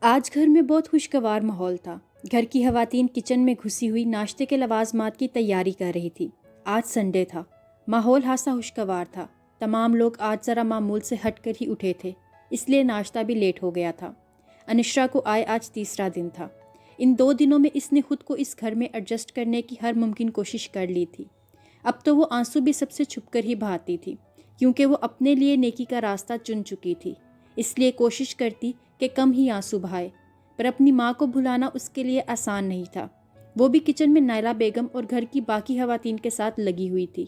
آج گھر میں بہت خوشگوار ماحول تھا۔ گھر کی خواتین کچن میں گھسی ہوئی ناشتے کے لوازمات کی تیاری کر رہی تھی۔ آج سنڈے تھا۔ ماحول خاصا خوشگوار تھا۔ تمام لوگ آج ذرا معمول سے ہٹ کر ہی اٹھے تھے، اس لیے ناشتہ بھی لیٹ ہو گیا تھا۔ انشرا کو آئے آج تیسرا دن تھا۔ ان 2 دنوں میں اس نے خود کو اس گھر میں ایڈجسٹ کرنے کی ہر ممکن کوشش کر لی تھی۔ اب تو وہ آنسو بھی سب سے چھپ کر ہی بہاتی تھی، کیونکہ وہ اپنے لیے نیکی کا راستہ چن چکی تھی۔ اس لیے کوشش کرتی کہ کم ہی آنسو بہائے، پر اپنی ماں کو بھلانا اس کے لیے آسان نہیں تھا۔ وہ بھی کچن میں نائلہ بیگم اور گھر کی باقی خواتین کے ساتھ لگی ہوئی تھی۔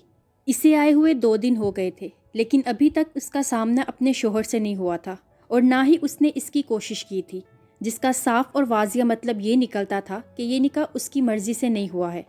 اسے آئے ہوئے 2 دن ہو گئے تھے، لیکن ابھی تک اس کا سامنا اپنے شوہر سے نہیں ہوا تھا، اور نہ ہی اس نے اس کی کوشش کی تھی، جس کا صاف اور واضح مطلب یہ نکلتا تھا کہ یہ نکاح اس کی مرضی سے نہیں ہوا ہے۔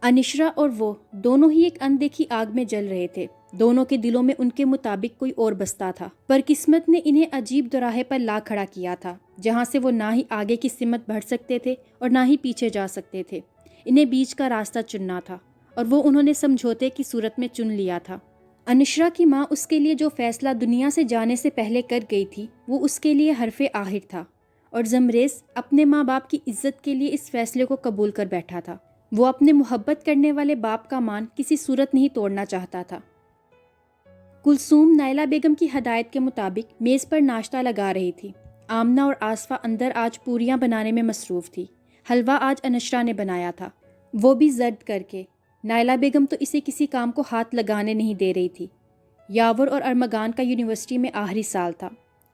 انشرا اور وہ دونوں ہی ایک اندیکھی آگ میں جل رہے تھے۔ دونوں کے دلوں میں ان کے مطابق کوئی اور بستا تھا، پر قسمت نے انہیں عجیب دوراہے پر لا کھڑا کیا تھا، جہاں سے وہ نہ ہی آگے کی سمت بڑھ سکتے تھے اور نہ ہی پیچھے جا سکتے تھے۔ انہیں بیچ کا راستہ چننا تھا، اور وہ انہوں نے سمجھوتے کی صورت میں چن لیا تھا۔ انشرا کی ماں اس کے لیے جو فیصلہ دنیا سے جانے سے پہلے کر گئی تھی، وہ اس کے لیے حرف آخر تھا، اور زمریز اپنے ماں باپ کی عزت کے لیے اس فیصلے کو قبول کر بیٹھا تھا۔ وہ اپنے محبت کرنے والے باپ کا مان کسی صورت نہیں توڑنا چاہتا تھا۔ کلثوم نائلہ بیگم کی ہدایت کے مطابق میز پر ناشتہ لگا رہی تھی۔ آمنہ اور آصفہ اندر آج پوریاں بنانے میں مصروف تھی۔ حلوہ آج انشرا نے بنایا تھا، وہ بھی زرد کر کے۔ نائلہ بیگم تو اسے کسی کام کو ہاتھ لگانے نہیں دے رہی تھی۔ یاور اور ارمغان کا یونیورسٹی میں آخری سال تھا۔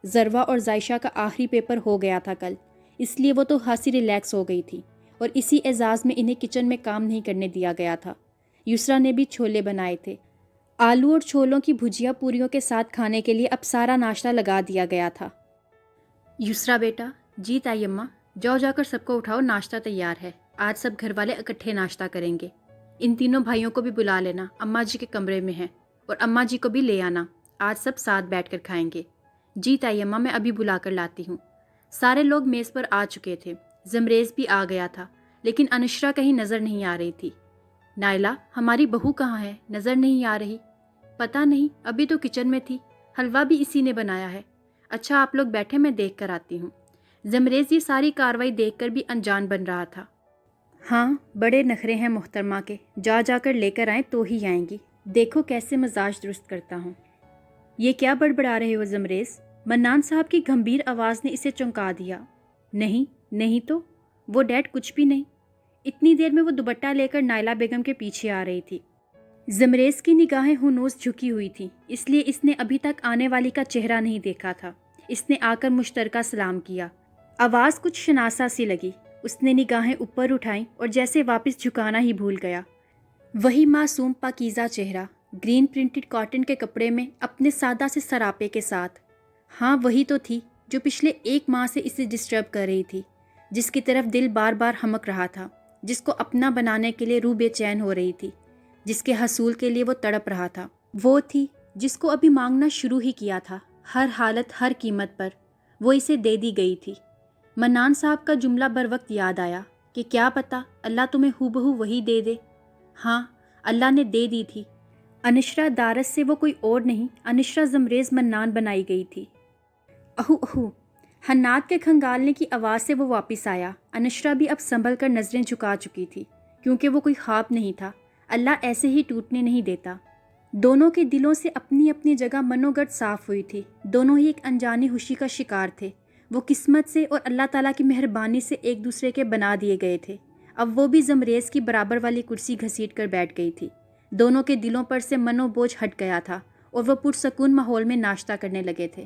ذروہ اور ذائشہ کا آخری پیپر ہو گیا تھا کل، اس لیے وہ تو خاصی ریلیکس ہو گئی تھی، اور اسی اعزاز میں انہیں کچن میں کام نہیں کرنے دیا گیا تھا۔ یسرا نے بھی چھولے بنائے تھے۔ آلو اور چھولوں کی بھجیا پوریوں کے ساتھ کھانے کے لیے اب سارا ناشتہ لگا دیا گیا تھا۔ یسرا بیٹا، جی تائی اماں، جاؤ جا کر سب کو اٹھاؤ، ناشتہ تیار ہے۔ آج سب گھر والے اکٹھے ناشتہ کریں گے۔ ان تینوں بھائیوں کو بھی بلا لینا، اماں جی کے کمرے میں ہیں، اور اماں جی کو بھی لے آنا، آج سب ساتھ بیٹھ کر کھائیں گے۔ جی تائی اماں، میں ابھی بلا کر لاتی ہوں۔ سارے لوگ میز پر آ چکے تھے۔ زمریز بھی آ گیا تھا، لیکن انشرا کہیں نظر نہیں آ رہی تھی۔ نائلہ، ہماری بہو کہاں ہے؟ نظر نہیں آ رہی۔ پتہ نہیں، ابھی تو کچن میں تھی۔ حلوہ بھی اسی نے بنایا ہے۔ اچھا آپ لوگ بیٹھے، میں دیکھ کر آتی ہوں۔ زمریز یہ ساری کاروائی دیکھ کر بھی انجان بن رہا تھا۔ ہاں، بڑے نخرے ہیں محترمہ کے، جا جا کر لے کر آئیں تو ہی آئیں گی۔ دیکھو کیسے مزاج درست کرتا ہوں۔ یہ کیا بڑبڑا رہے ہو زمریز؟ منان صاحب کی گمبھیر آواز نے اسے چونکا دیا۔ نہیں تو، وہ ڈیڈ کچھ بھی نہیں۔ اتنی دیر میں وہ دوپٹہ لے کر نائلہ بیگم کے پیچھے آ رہی تھی۔ زمریز کی نگاہیں ہنوز جھکی ہوئی تھیں، اس لیے اس نے ابھی تک آنے والی کا چہرہ نہیں دیکھا تھا۔ اس نے آ کر مشترکہ سلام کیا۔ آواز کچھ شناسا سی لگی۔ اس نے نگاہیں اوپر اٹھائیں اور جیسے واپس جھکانا ہی بھول گیا۔ وہی معصوم پاکیزہ چہرہ، گرین پرنٹڈ کاٹن کے کپڑے میں، اپنے سادہ سے سراپے کے ساتھ۔ ہاں، وہی تو تھی جو پچھلے 1 ماہ سے اسے ڈسٹرب کر رہی تھی، جس کی طرف دل بار بار ہمک رہا تھا، جس کو اپنا بنانے کے لیے روح بے چین ہو رہی تھی، جس کے حصول کے لیے وہ تڑپ رہا تھا۔ وہ تھی جس کو ابھی مانگنا شروع ہی کیا تھا، ہر حالت ہر قیمت پر وہ اسے دے دی گئی تھی۔ منان صاحب کا جملہ بر وقت یاد آیا کہ کیا پتہ اللہ تمہیں ہو بہو وہی دے دے۔ ہاں، اللہ نے دے دی تھی۔ انشرا دارس سے وہ کوئی اور نہیں، انشرا زمریز منان بنائی گئی تھی۔ اہو، حنات کے کھنگالنے کی آواز سے وہ واپس آیا۔ انشرا بھی اب سنبھل کر نظریں جھکا چکی تھی، کیونکہ وہ کوئی خواب نہیں تھا۔ اللہ ایسے ہی ٹوٹنے نہیں دیتا۔ دونوں کے دلوں سے اپنی اپنی جگہ منوگت صاف ہوئی تھی۔ دونوں ہی ایک انجانی خوشی کا شکار تھے۔ وہ قسمت سے اور اللہ تعالیٰ کی مہربانی سے ایک دوسرے کے بنا دیے گئے تھے۔ اب وہ بھی زمریز کی برابر والی کرسی گھسیٹ کر بیٹھ گئی تھی۔ دونوں کے دلوں پر سے منو بوجھ ہٹ گیا تھا، اور وہ پرسکون ماحول میں ناشتہ کرنے لگے تھے۔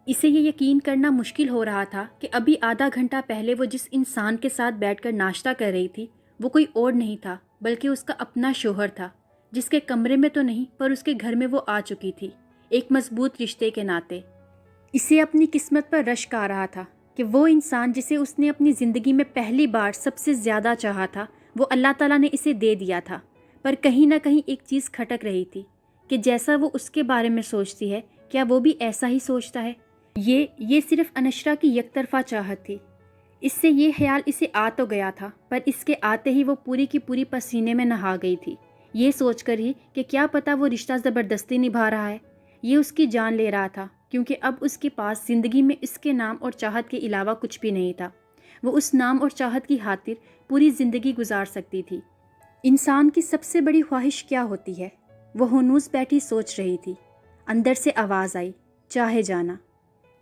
اسے یہ یقین کرنا مشکل ہو رہا تھا کہ ابھی آدھا گھنٹہ پہلے وہ جس انسان کے ساتھ بیٹھ کر ناشتہ کر رہی تھی، وہ کوئی اور نہیں تھا بلکہ اس کا اپنا شوہر تھا، جس کے کمرے میں تو نہیں پر اس کے گھر میں وہ آ چکی تھی، ایک مضبوط رشتے کے ناطے۔ اسے اپنی قسمت پر رشک آ رہا تھا کہ وہ انسان جسے اس نے اپنی زندگی میں پہلی بار سب سے زیادہ چاہا تھا، وہ اللہ تعالیٰ نے اسے دے دیا تھا۔ پر کہیں نہ کہیں ایک چیز کھٹک رہی تھی کہ جیسا وہ اس کے بارے میں سوچتی ہے، کیا وہ بھی ایسا ہی سوچتا ہے؟ یہ صرف انشرا کی یک طرفہ چاہت تھی۔ اس سے یہ خیال اسے آ تو گیا تھا، پر اس کے آتے ہی وہ پوری کی پوری پسینے میں نہا گئی تھی، یہ سوچ کر ہی کہ کیا پتہ وہ رشتہ زبردستی نبھا رہا ہے، یہ اس کی جان لے رہا تھا کیونکہ اب اس کے پاس زندگی میں اس کے نام اور چاہت کے علاوہ کچھ بھی نہیں تھا۔ وہ اس نام اور چاہت کی خاطر پوری زندگی گزار سکتی تھی۔ انسان کی سب سے بڑی خواہش کیا ہوتی ہے؟ وہ ہنوز بیٹھی سوچ رہی تھی۔ اندر سے آواز آئی، چاہے جانا۔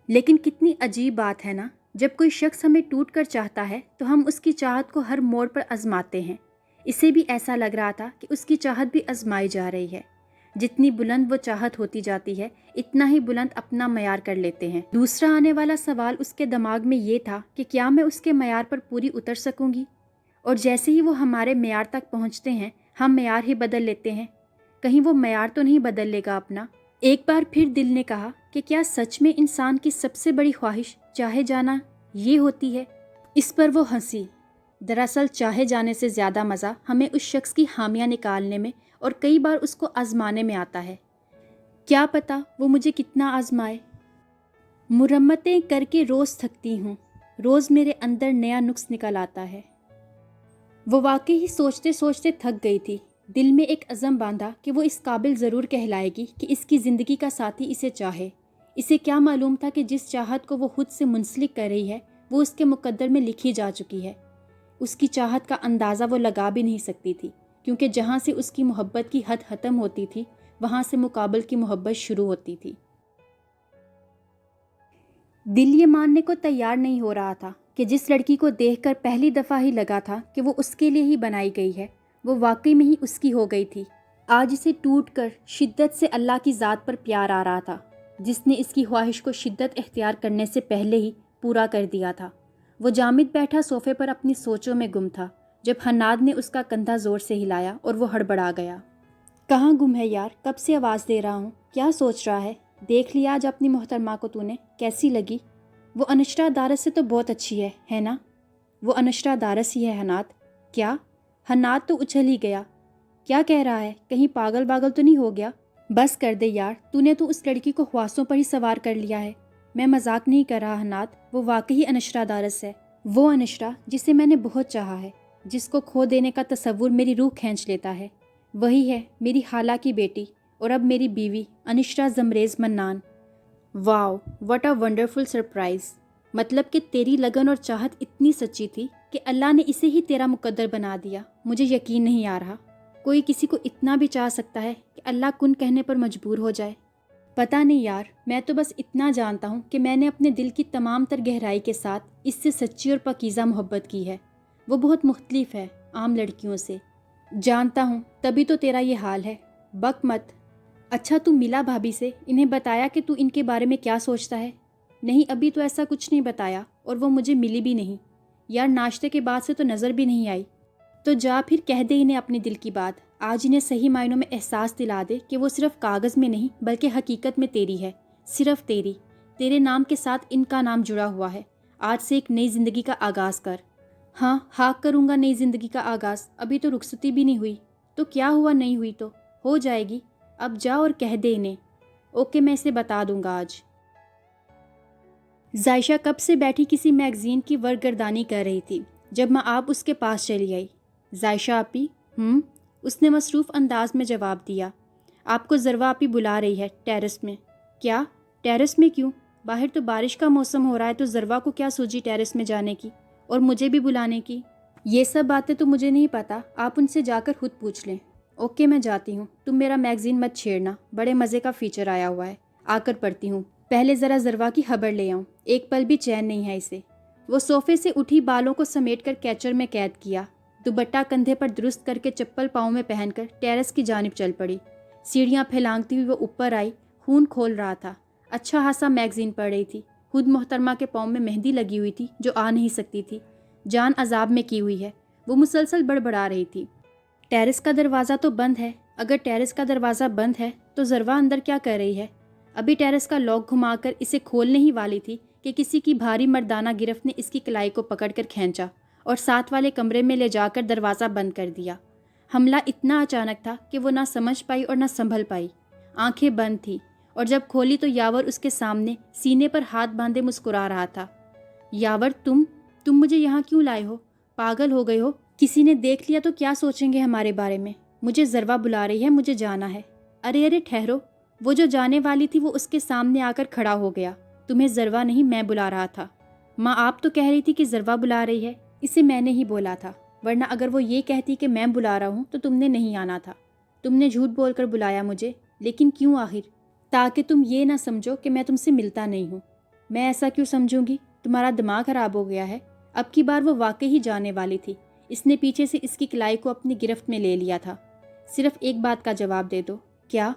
لیکن کتنی عجیب بات ہے نا، جب کوئی شخص ہمیں ٹوٹ کر چاہتا ہے تو ہم اس کی چاہت کو ہر موڑ پر آزماتے ہیں۔ اسے بھی ایسا لگ رہا تھا کہ اس کی چاہت بھی آزمائی جا رہی ہے۔ جتنی بلند وہ چاہت ہوتی جاتی ہے، اتنا ہی بلند اپنا معیار کر لیتے ہیں۔ دوسرا آنے والا سوال اس کے دماغ میں یہ تھا کہ کیا میں اس کے معیار پر پوری اتر سکوں گی؟ اور جیسے ہی وہ ہمارے معیار تک پہنچتے ہیں، ہم معیار ہی بدل لیتے ہیں۔ کہیں وہ معیار تو نہیں بدل لے گا اپنا؟ ایک بار پھر دل نے کہا کہ کیا سچ میں انسان کی سب سے بڑی خواہش چاہے جانا یہ ہوتی ہے؟ اس پر وہ ہنسی۔ دراصل چاہے جانے سے زیادہ مزہ ہمیں اس شخص کی خامیاں نکالنے میں اور کئی بار اس کو آزمانے میں آتا ہے۔ کیا پتہ وہ مجھے کتنا آزمائے۔ مرمتیں کر کے روز تھکتی ہوں، روز میرے اندر نیا نقص نکل آتا ہے۔ وہ واقعی ہی سوچتے سوچتے تھک گئی تھی۔ دل میں ایک عزم باندھا کہ وہ اس قابل ضرور کہلائے گی کہ اس کی زندگی کا ساتھی اسے چاہے۔ اسے کیا معلوم تھا کہ جس چاہت کو وہ خود سے منسلک کر رہی ہے وہ اس کے مقدر میں لکھی جا چکی ہے۔ اس کی چاہت کا اندازہ وہ لگا بھی نہیں سکتی تھی، کیونکہ جہاں سے اس کی محبت کی حد ختم ہوتی تھی وہاں سے مقابل کی محبت شروع ہوتی تھی۔ دل یہ ماننے کو تیار نہیں ہو رہا تھا کہ جس لڑکی کو دیکھ کر پہلی دفعہ ہی لگا تھا کہ وہ اس کے لیے ہی بنائی گئی ہے، وہ واقعی میں ہی اس کی ہو گئی تھی۔ آج اسے ٹوٹ کر شدت سے اللہ کی ذات پر پیار آ رہا تھا، جس نے اس کی خواہش کو شدت اختیار کرنے سے پہلے ہی پورا کر دیا تھا۔ وہ جامد بیٹھا صوفے پر اپنی سوچوں میں گم تھا جب حناد نے اس کا کندھا زور سے ہلایا اور وہ ہڑبڑا گیا۔ کہاں گم ہے یار؟ کب سے آواز دے رہا ہوں، کیا سوچ رہا ہے؟ دیکھ لیا آج اپنی محترمہ کو تو نے، کیسی لگی؟ وہ انشرا دارس سے تو بہت اچھی ہے نا؟ وہ انشرا دارس ہی ہے حناد۔ کیا؟ حناد تو اچھل ہی گیا۔ کیا کہہ رہا ہے؟ کہیں پاگل باگل تو نہیں ہو گیا؟ بس کر دے یار، تو نے تو اس لڑکی کو خواصوں پر ہی سوار کر لیا ہے۔ میں مذاق نہیں کر رہا حناد، وہ واقعی انشرا دارس ہے۔ وہ انشرا جسے میں نے بہت چاہا ہے، جس کو کھو دینے کا تصور میری روح کھینچ لیتا ہے، وہی ہے میری خالہ کی بیٹی اور اب میری بیوی انشرا زمریز منان۔ واو، واٹ اے ونڈرفل سرپرائز! مطلب کہ تیری لگن اور چاہت اتنی سچی تھی کہ اللہ نے اسے ہی تیرا مقدر بنا دیا۔ مجھے یقین نہیں آ رہا، کوئی کسی کو اتنا بھی چاہ سکتا ہے کہ اللہ کن کہنے پر مجبور ہو جائے؟ پتہ نہیں یار، میں تو بس اتنا جانتا ہوں کہ میں نے اپنے دل کی تمام تر گہرائی کے ساتھ اس سے سچی اور پاکیزہ محبت کی ہے۔ وہ بہت مختلف ہے عام لڑکیوں سے۔ جانتا ہوں، تبھی تو تیرا یہ حال ہے۔ بک مت۔ اچھا تو ملا بھابھی سے، انہیں بتایا کہ تو ان کے بارے میں کیا سوچتا ہے؟ نہیں، ابھی تو ایسا کچھ نہیں بتایا، اور وہ مجھے ملی بھی نہیں۔ یار ناشتے کے بعد سے تو نظر بھی نہیں آئی۔ تو جا پھر کہہ دے انہیں اپنے دل کی بات۔ آج انہیں صحیح معنوں میں احساس دلا دے کہ وہ صرف کاغذ میں نہیں بلکہ حقیقت میں تیری ہے، صرف تیری۔ تیرے نام کے ساتھ ان کا نام جڑا ہوا ہے۔ آج سے ایک نئی زندگی کا آغاز کر۔ ہاں، کروں گا نئی زندگی کا آغاز۔ ابھی تو رخصتی بھی نہیں ہوئی۔ تو کیا ہوا، نہیں ہوئی تو ہو جائے گی۔ اب جا اور کہہ دے انہیں۔ اوکے، میں اسے بتا دوں گا آج۔ ذائشہ کب سے بیٹھی کسی میگزین کی ورگردانی کر رہی تھی جب ماں آپ اس کے پاس چلی آئی۔ ذائشہ آپی؟ اس نے مصروف انداز میں جواب دیا۔ آپ کو ذروہ آپی بلا رہی ہے ٹیرس میں۔ کیا؟ ٹیرس میں کیوں؟ باہر تو بارش کا موسم ہو رہا ہے، تو ذروہ کو کیا سوجی ٹیرس میں جانے کی اور مجھے بھی بلانے کی؟ یہ سب باتیں تو مجھے نہیں پتہ، آپ ان سے جا کر خود پوچھ لیں۔ اوکے، میں جاتی ہوں، تم میرا میگزین مت چھیڑنا، بڑے مزے کا فیچر آیا ہوا ہے، آ کر پڑھتی ہوں۔ پہلے ذرا ذروہ کی خبر لے آؤں، ایک پل بھی چین نہیں ہے اسے۔ وہ صوفے سے اٹھی، بالوں کو سمیٹ کر کیچر میں قید کیا، دوپٹہ کندھے پر درست کر کے چپل پاؤں میں پہن کر ٹیرس کی جانب چل پڑی۔ سیڑھیاں پھیلانگتی ہوئی وہ اوپر آئی، خون کھول رہا تھا۔ اچھا خاصا میگزین پڑھ رہی تھی۔ خود محترمہ کے پاؤں میں مہندی لگی ہوئی تھی جو آ نہیں سکتی تھی، جان عذاب میں کی ہوئی ہے۔ وہ مسلسل بڑبڑا رہی تھی۔ ٹیرس کا دروازہ تو بند ہے۔ اگر ٹیرس کا دروازہ بند ہے تو ذروہ اندر کیا کر رہی ہے؟ ابھی ٹیرس کا لاک گھما کر اسے کھولنے ہی والی تھی کہ کسی کی بھاری مردانہ گرفت نے اس کی کلائی کو پکڑ کر کھینچا اور ساتھ والے کمرے میں لے جا کر دروازہ بند کر دیا۔ حملہ اتنا اچانک تھا کہ وہ نہ سمجھ پائی اور نہ سنبھل پائی۔ آنکھیں بند تھیں اور جب کھولی تو یاور اس کے سامنے سینے پر ہاتھ باندھے مسکرا رہا تھا۔ یاور، تم مجھے یہاں کیوں لائے ہو؟ پاگل ہو گئے ہو؟ کسی نے دیکھ لیا تو کیا سوچیں گے ہمارے بارے میں؟ مجھے ذروہ بلا رہی ہے، مجھے جانا ہے۔ ارے ٹھہرو، وہ جو جانے والی تھی وہ اس کے سامنے آ کر کھڑا ہو گیا۔ تمہیں ذروہ نہیں، میں بلا رہا تھا۔ ماں آپ تو کہہ رہی تھی کہ ذروہ بلا رہی ہے، اسے میں نے ہی بولا تھا، ورنہ اگر وہ یہ کہتی کہ میں بلا رہا ہوں تو تم نے نہیں آنا تھا۔ تم نے جھوٹ بول کر بلایا مجھے، لیکن کیوں آخر؟ تاکہ تم یہ نہ سمجھو کہ میں تم سے ملتا نہیں ہوں۔ میں ایسا کیوں سمجھوں گی؟ تمہارا دماغ خراب ہو گیا ہے۔ اب کی بار وہ واقعی ہی جانے والی تھی۔ اس نے پیچھے سے اس کی کلائی کو اپنی گرفت میں لے لیا تھا۔ صرف ایک بات کا جواب دے دو۔ کیا؟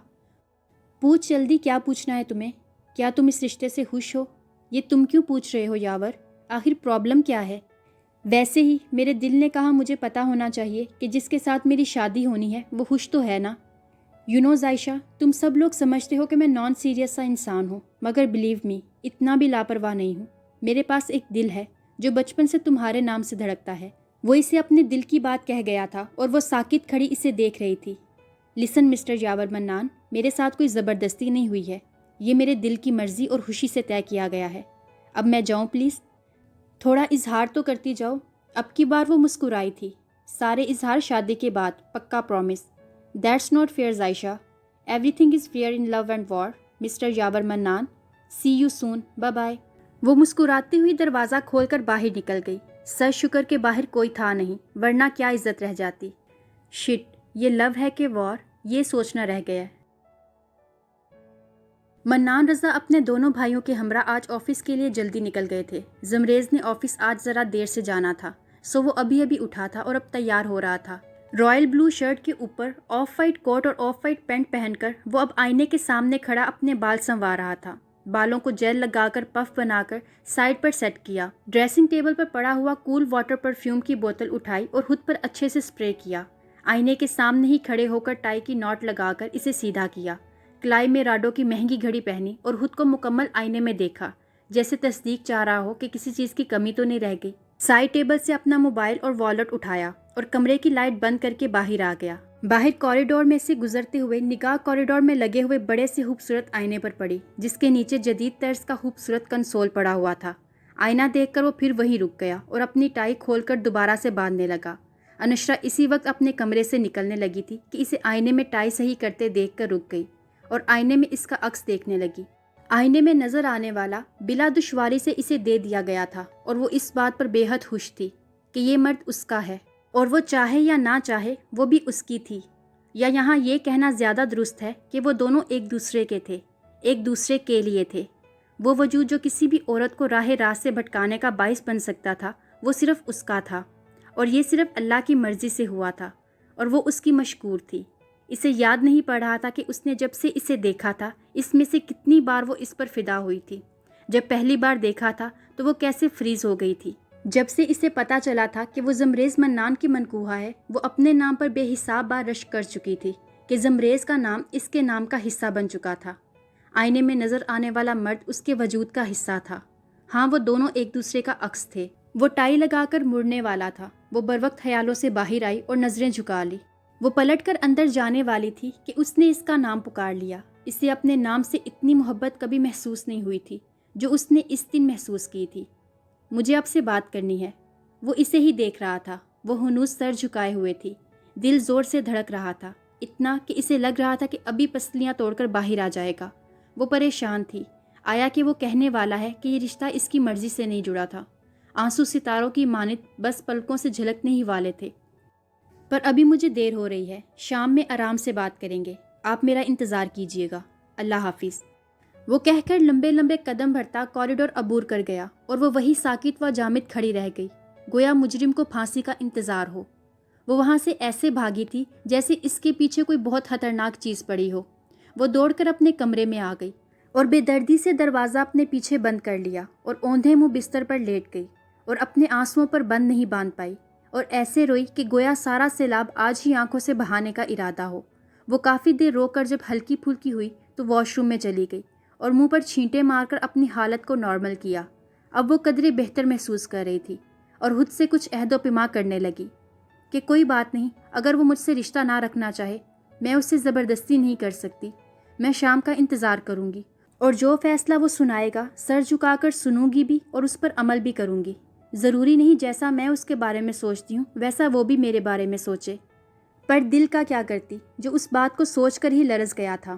پوچھ جلدی، کیا پوچھنا ہے تمہیں؟ کیا تم اس رشتے سے خوش ہو؟ یہ تم کیوں پوچھ رہے ہو یاور؟ آخر پرابلم کیا ہے؟ ویسے ہی میرے دل نے کہا مجھے پتہ ہونا چاہیے کہ جس کے ساتھ میری شادی ہونی ہے وہ خوش تو ہے نا۔ زائشہ، تم سب لوگ سمجھتے ہو کہ میں نان سیریس سا انسان ہوں، مگر بلیو می، اتنا بھی لاپرواہ نہیں ہوں۔ میرے پاس ایک دل ہے جو بچپن سے تمہارے نام سے دھڑکتا ہے۔ وہ اسے اپنے دل کی بات کہہ گیا تھا اور وہ ساکت کھڑی اسے دیکھ رہی تھی۔ لسن مسٹر یاور منان، میرے ساتھ کوئی زبردستی نہیں ہوئی ہے، یہ میرے دل کی مرضی اور خوشی سے طے کیا گیا ہے۔ اب میں جاؤں پلیز؟ تھوڑا اظہار تو کرتی جاؤ۔ اب کی بار وہ مسکرائی تھی۔ سارے اظہار شادی کے بعد، پکا promise. That's not fair Zaisha, everything is fair in love and war, mister Yawar Manan, see you soon, bye bye. وہ مسکراتی ہوئی دروازہ کھول کر باہر نکل گئی۔ سر شکر کے باہر کوئی تھا نہیں، ورنہ کیا عزت رہ جاتی۔ شٹ، یہ لو ہے کہ وار، یہ سوچنا رہ گیا۔ منان رضا اپنے دونوں بھائیوں کے ہمراہ آج آفس کے لیے جلدی نکل گئے تھے۔ زمریز نے آفس آج ذرا دیر سے جانا تھا، سو وہ ابھی اٹھا تھا اور اب تیار ہو رہا تھا۔ رائل بلو شرٹ کے اوپر آف وائٹ کوٹ اور آف وائٹ پینٹ پہن کر وہ اب آئینے کے سامنے کھڑا اپنے بال سنوار رہا تھا۔ بالوں کو جیل لگا کر پف بنا کر سائڈ پر سیٹ کیا۔ ڈریسنگ ٹیبل پر پڑا ہوا کول واٹر پرفیوم کی بوتل اٹھائی اور خود پر اچھے سے سپرے کیا۔ آئینے کے سامنے ہی کھڑے ہو کر ٹائی کی ناٹ لگا کر اسے سیدھا کیا۔ کلائی میں راڈو کی مہنگی گھڑی پہنی اور خود کو مکمل آئینے میں دیکھا، جیسے تصدیق چاہ رہا ہو کہ کسی چیز کی کمی تو نہیں رہ گئی۔ سائڈ ٹیبل سے اپنا موبائل اور والیٹ اٹھایا اور کمرے کی لائٹ بند کر کے باہر آ گیا۔ باہر کوریڈور میں سے گزرتے ہوئے نگاہ کوریڈور میں لگے ہوئے بڑے سے خوبصورت آئینے پر پڑی، جس کے نیچے جدید طرز کا خوبصورت کنسول پڑا ہوا تھا۔ آئینہ دیکھ کر وہ پھر وہیں رک گیا اور اپنی ٹائی کھول کر دوبارہ سے باندھنے لگا۔ انشرا اسی وقت اپنے کمرے سے نکلنے لگی تھی کہ اسے آئینے میں ٹائی صحیح کرتے دیکھ کر رک گئی اور آئینے میں اس کا عکس دیکھنے لگی۔ آئینے میں نظر آنے والا بلا دشواری سے اسے دے دیا گیا تھا اور وہ اس بات پر بے حد خوش تھی کہ یہ مرد اس کا ہے، اور وہ چاہے یا نہ چاہے وہ بھی اس کی تھی، یا یہاں یہ کہنا زیادہ درست ہے کہ وہ دونوں ایک دوسرے کے تھے، ایک دوسرے کے لیے تھے۔ وہ وجود جو کسی بھی عورت کو راہ راست سے بھٹکانے کا باعث بن سکتا تھا، وہ صرف اس کا تھا، اور یہ صرف اللہ کی مرضی سے ہوا تھا، اور وہ اس کی مشکور تھی۔ اسے یاد نہیں پڑ رہا تھا کہ اس نے جب سے اسے دیکھا تھا اس میں سے کتنی بار وہ اس پر فدا ہوئی تھی۔ جب پہلی بار دیکھا تھا تو وہ کیسے فریز ہو گئی تھی۔ جب سے اسے پتا چلا تھا کہ وہ زمریز منان کی منکوحہ ہے، وہ اپنے نام پر بے حساب بار رشک کر چکی تھی کہ زمریز کا نام اس کے نام کا حصہ بن چکا تھا۔ آئینے میں نظر آنے والا مرد اس کے وجود کا حصہ تھا۔ ہاں، وہ دونوں ایک دوسرے کا عکس تھے۔ وہ ٹائی لگا کر مڑنے والا تھا۔ وہ بروقت خیالوں سے باہر آئی اور نظریں جھکا لی۔ وہ پلٹ کر اندر جانے والی تھی کہ اس نے اس کا نام پکار لیا۔ اسے اپنے نام سے اتنی محبت کبھی محسوس نہیں ہوئی تھی جو اس نے اس دن محسوس کی تھی۔ مجھے اب سے بات کرنی ہے۔ وہ اسے ہی دیکھ رہا تھا۔ وہ ہنوز سر جھکائے ہوئے تھی۔ دل زور سے دھڑک رہا تھا، اتنا کہ اسے لگ رہا تھا کہ ابھی پسلیاں توڑ کر باہر آ جائے گا۔ وہ پریشان تھی، آیا کہ وہ کہنے والا ہے کہ یہ رشتہ اس کی مرضی سے نہیں جڑا تھا۔ آنسو ستاروں کی مانند بس پلکوں سے جھلکنے ہی والے تھے۔ پر ابھی مجھے دیر ہو رہی ہے، شام میں آرام سے بات کریں گے، آپ میرا انتظار کیجیے گا، اللہ حافظ۔ وہ کہہ کر لمبے لمبے قدم بھرتا کوریڈور عبور کر گیا اور وہ وہی ساکت و جامد کھڑی رہ گئی، گویا مجرم کو پھانسی کا انتظار ہو۔ وہ وہاں سے ایسے بھاگی تھی جیسے اس کے پیچھے کوئی بہت خطرناک چیز پڑی ہو۔ وہ دوڑ کر اپنے کمرے میں آ گئی اور بے دردی سے دروازہ اپنے پیچھے بند کر لیا اور اوندھے منہ بستر پر لیٹ گئی اور اپنے آنسوؤں پر بند نہیں باندھ پائی اور ایسے روئی کہ گویا سارا سیلاب آج ہی آنکھوں سے بہانے کا ارادہ ہو۔ وہ کافی دیر رو کر جب ہلکی پھلکی ہوئی تو واش روم میں چلی گئی اور منہ پر چھینٹے مار کر اپنی حالت کو نارمل کیا۔ اب وہ قدرے بہتر محسوس کر رہی تھی اور خود سے کچھ عہد و پیما کرنے لگی کہ کوئی بات نہیں، اگر وہ مجھ سے رشتہ نہ رکھنا چاہے، میں اس سے زبردستی نہیں کر سکتی۔ میں شام کا انتظار کروں گی اور جو فیصلہ وہ سنائے گا سر جھکا کر سنوں گی بھی اور اس پر عمل بھی کروں گی۔ ضروری نہیں جیسا میں اس کے بارے میں سوچتی ہوں ویسا وہ بھی میرے بارے میں سوچے۔ پر دل کا کیا کرتی جو اس بات کو سوچ کر ہی لرز گیا تھا۔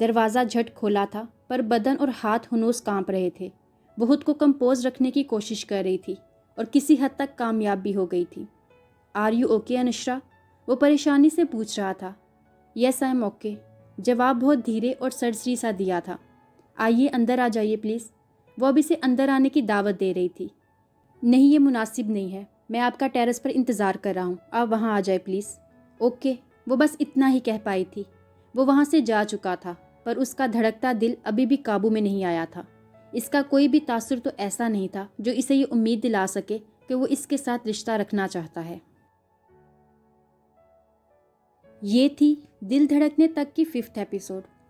دروازہ جھٹ کھولا تھا پر بدن اور ہاتھ ہنوز کانپ رہے تھے۔ وہ خود کو کمپوز رکھنے کی کوشش کر رہی تھی اور کسی حد تک کامیاب بھی ہو گئی تھی۔ Are you okay Inshra? وہ پریشانی سے پوچھ رہا تھا۔ یس آئی ایم اوکے، جواب بہت دھیرے اور سرسری سا دیا تھا۔ آئیے اندر آ جائیے پلیز۔ وہ اب اسے اندر آنے کی دعوت دے رہی تھی۔ نہیں، یہ مناسب نہیں ہے، میں آپ کا ٹیرس پر انتظار کر رہا ہوں، آپ وہاں آ جائے پلیز۔ اوکے، وہ بس اتنا ہی کہہ پائی تھی۔ وہ وہاں سے جا چکا تھا پر اس کا دھڑکتا دل ابھی بھی قابو میں نہیں آیا تھا۔ اس کا کوئی بھی تاثر تو ایسا نہیں تھا جو اسے یہ امید دلا سکے کہ وہ اس کے ساتھ رشتہ رکھنا چاہتا ہے۔ یہ تھی دل دھڑکنے تک کی 5th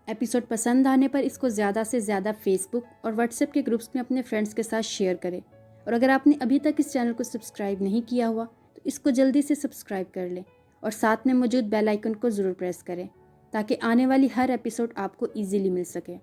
ایپیسوڈ پسند آنے پر اس کو زیادہ سے زیادہ فیس بک اور واٹس ایپ کے گروپس میں اپنے فرینڈس کے ساتھ شیئر کریں، اور اگر آپ نے ابھی تک اس چینل کو سبسکرائب نہیں کیا ہوا تو اس کو جلدی سے سبسکرائب کر لیں اور ساتھ میں موجود بیل آئیکن کو ضرور پریس کریں تاکہ آنے والی ہر ایپیسوڈ آپ کو ایزیلی مل سکے۔